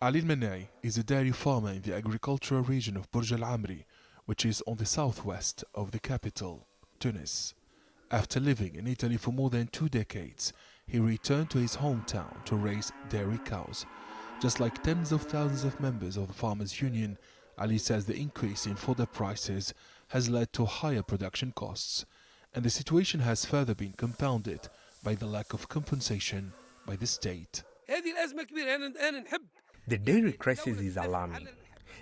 Ali Manai is a dairy farmer in the agricultural region of Burj Al Amri, which is on the southwest of the capital, Tunis. After living in Italy for more than 2 decades, he returned to his hometown to raise dairy cows. Just like tens of thousands of members of the Farmers Union, Ali says the increase in fodder prices has led to higher production costs, and the situation has further been compounded by the lack of compensation by the state. The dairy crisis is alarming.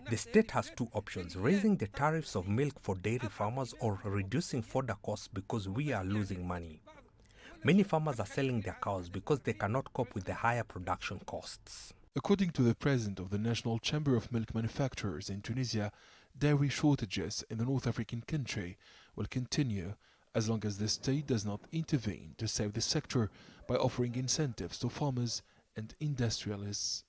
The state has two options: raising the tariffs of milk for dairy farmers or reducing fodder costs because we are losing money. Many farmers are selling their cows because they cannot cope with the higher production costs. According to the president of the National Chamber of Milk Manufacturers in Tunisia, dairy shortages in the North African country will continue as long as the state does not intervene to save the sector by offering incentives to farmers and industrialists.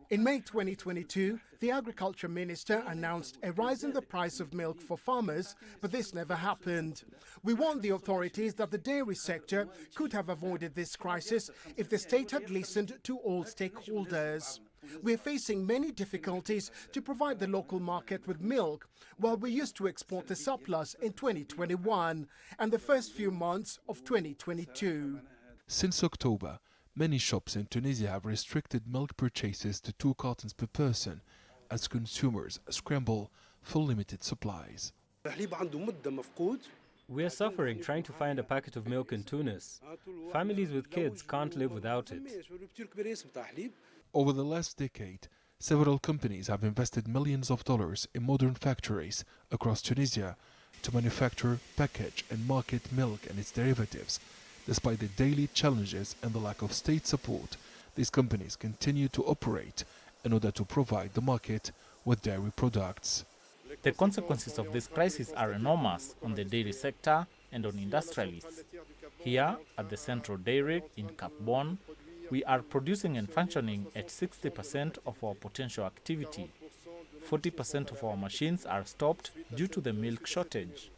In May 2022, the Agriculture Minister announced a rise in the price of milk for farmers, but this never happened. We warned the authorities that the dairy sector could have avoided this crisis if the state had listened to all stakeholders. We're facing many difficulties to provide the local market with milk, while we used to export the surplus in 2021 and the first few months of 2022. Since October, many shops in Tunisia have restricted milk purchases to 2 cartons per person as consumers scramble for limited supplies. We are suffering trying to find a packet of milk in Tunis. Families with kids can't live without it. Over the last decade, several companies have invested millions of dollars in modern factories across Tunisia to manufacture, package and market milk and its derivatives. Despite the daily challenges and the lack of state support, these companies continue to operate in order to provide the market with dairy products. The consequences of this crisis are enormous on the dairy sector and on industrialists. Here, at the Central Dairy in Cap Bon, we are producing and functioning at 60% of our potential activity. 40% of our machines are stopped due to the milk shortage.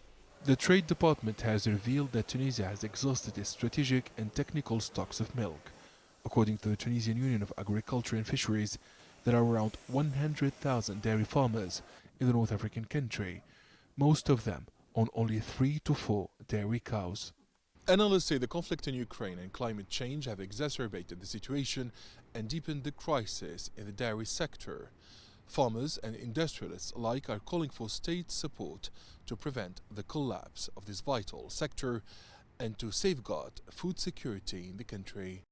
The Trade Department has revealed that Tunisia has exhausted its strategic and technical stocks of milk. According to the Tunisian Union of Agriculture and Fisheries, there are around 100,000 dairy farmers in the North African country, most of them on only 3 to 4 dairy cows. Analysts say the conflict in Ukraine and climate change have exacerbated the situation and deepened the crisis in the dairy sector. Farmers and industrialists alike are calling for state support to prevent the collapse of this vital sector and to safeguard food security in the country.